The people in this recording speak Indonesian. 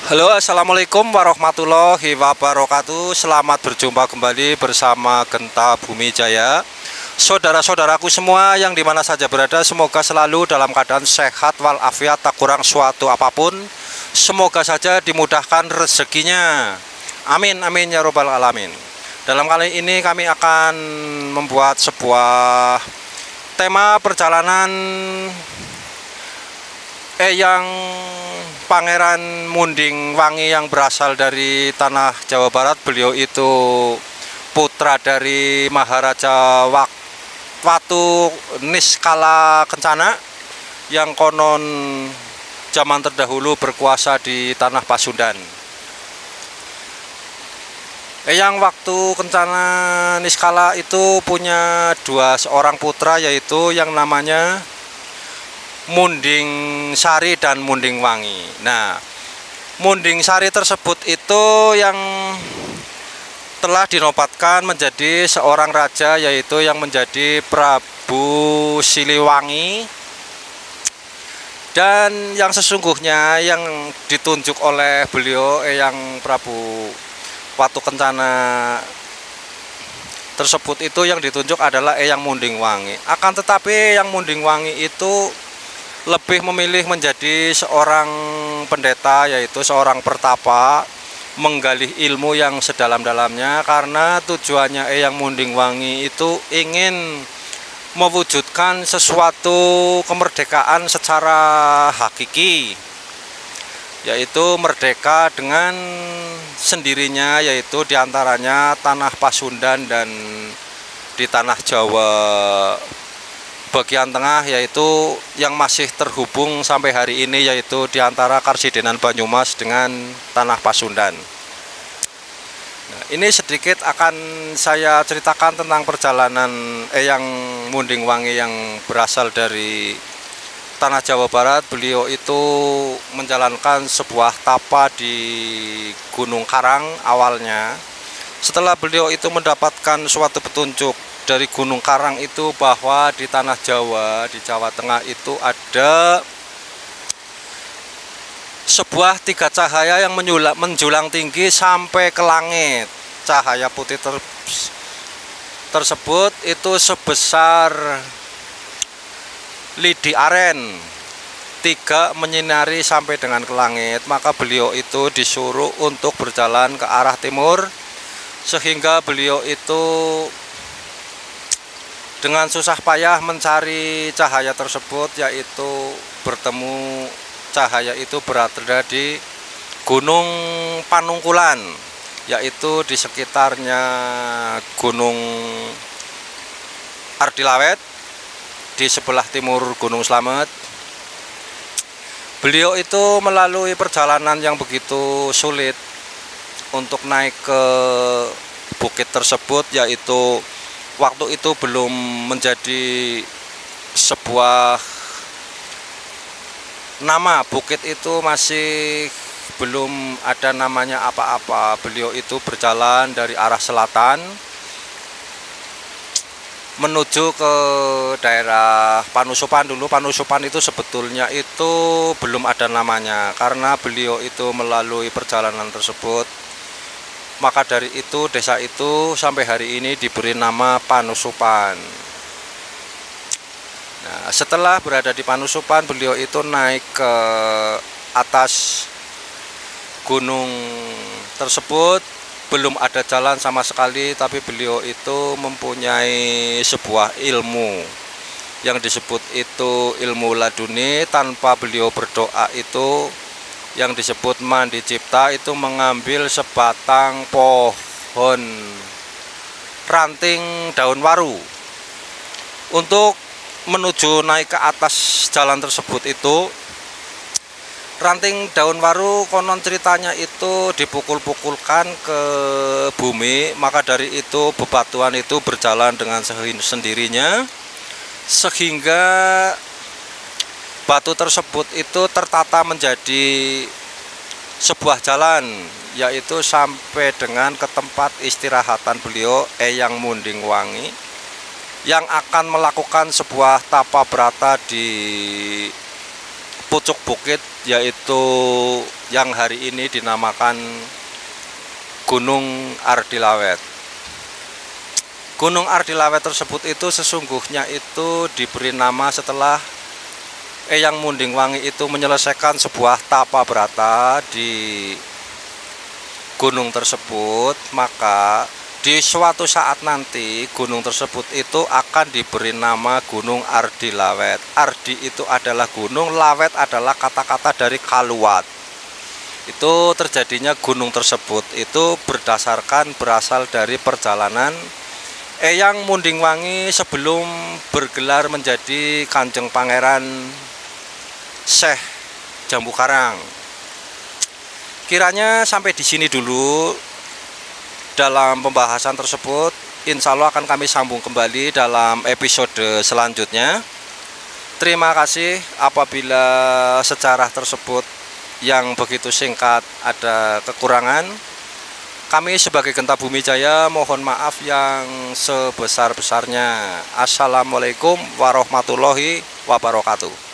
Halo, assalamualaikum warahmatullahi wabarakatuh. Selamat berjumpa kembali bersama Genta Bumi Jaya. Saudara-saudaraku semua yang dimana saja berada, semoga selalu dalam keadaan sehat walafiat, tak kurang suatu apapun. Semoga saja dimudahkan rezekinya. Amin amin ya robbal alamin. Dalam kali ini kami akan membuat sebuah tema perjalanan yang Pangeran Munding Wangi yang berasal dari tanah Jawa Barat. Beliau itu putra dari Maharaja Watu Niskala Kencana yang konon zaman terdahulu berkuasa di tanah Pasundan. Yang waktu Kencana Niskala itu punya seorang putra, yaitu yang namanya Munding Sari dan Munding Wangi. Nah, Munding Sari tersebut itu yang telah dinobatkan menjadi seorang raja, yaitu yang menjadi Prabu Siliwangi. Dan yang sesungguhnya yang ditunjuk oleh beliau yang Prabu Watu Kencana tersebut itu yang ditunjuk adalah yang Munding Wangi. Akan tetapi yang Munding Wangi itu lebih memilih menjadi seorang pendeta, yaitu seorang pertapa, menggali ilmu yang sedalam-dalamnya, karena tujuannya yang Munding Wangi itu ingin mewujudkan sesuatu kemerdekaan secara hakiki, yaitu merdeka dengan sendirinya, yaitu diantaranya tanah Pasundan dan di tanah Jawa bagian tengah, yaitu yang masih terhubung sampai hari ini, yaitu di antara Karsidenan Banyumas dengan tanah Pasundan. Nah, ini sedikit akan saya ceritakan tentang perjalanan yang Munding Wangi yang berasal dari tanah Jawa Barat. Beliau itu menjalankan sebuah tapa di Gunung Karang awalnya. Setelah beliau itu mendapatkan suatu petunjuk dari Gunung Karang itu bahwa di tanah Jawa, di Jawa Tengah itu ada sebuah tiga cahaya yang menjulang tinggi sampai ke langit. Cahaya putih tersebut itu sebesar lidi aren, tiga menyinari sampai dengan ke langit. Maka beliau itu disuruh untuk berjalan ke arah timur, sehingga beliau itu dengan susah payah mencari cahaya tersebut, yaitu bertemu cahaya itu berada di Gunung Panungkulan, yaitu di sekitarnya Gunung Ardilawet, di sebelah timur Gunung Slamet. Beliau itu melalui perjalanan yang begitu sulit untuk naik ke bukit tersebut, yaitu waktu itu belum menjadi sebuah nama. Bukit itu masih belum ada namanya apa-apa. Beliau itu berjalan dari arah selatan menuju ke daerah Panusupan dulu. Panusupan itu sebetulnya itu belum ada namanya, karena beliau itu melalui perjalanan tersebut, maka dari itu desa itu sampai hari ini diberi nama Panusupan. Nah, setelah berada di Panusupan, beliau itu naik ke atas gunung tersebut. Belum ada jalan sama sekali, tapi beliau itu mempunyai sebuah ilmu yang disebut itu ilmu laduni. Tanpa beliau berdoa itu, yang disebut mandi cipta, itu mengambil sebatang pohon ranting daun waru untuk menuju naik ke atas jalan tersebut. Itu ranting daun waru konon ceritanya itu dipukul-pukulkan ke bumi, maka dari itu bebatuan itu berjalan dengan sendirinya, sehingga batu tersebut itu tertata menjadi sebuah jalan, yaitu sampai dengan ke tempat istirahatan beliau yang Munding Wangi, yang akan melakukan sebuah tapa berata di pucuk bukit, yaitu yang hari ini dinamakan Gunung Ardilawet. Gunung Ardilawet tersebut itu sesungguhnya itu diberi nama setelah Eyang Mundingwangi itu menyelesaikan sebuah tapa brata di gunung tersebut, maka di suatu saat nanti gunung tersebut itu akan diberi nama Gunung Ardilawet. Ardi itu adalah gunung, lawet adalah kata-kata dari kaluat. Itu terjadinya gunung tersebut itu berasal dari perjalanan Eyang Mundingwangi sebelum bergelar menjadi Kanjeng Pangeran Syekh Jambu Karang. Kiranya sampai di sini dulu dalam pembahasan tersebut. Insya Allah akan kami sambung kembali dalam episode selanjutnya. Terima kasih apabila sejarah tersebut yang begitu singkat ada kekurangan. Kami sebagai Genta Bumi Jaya mohon maaf yang sebesar-besarnya. Assalamualaikum warahmatullahi wabarakatuh.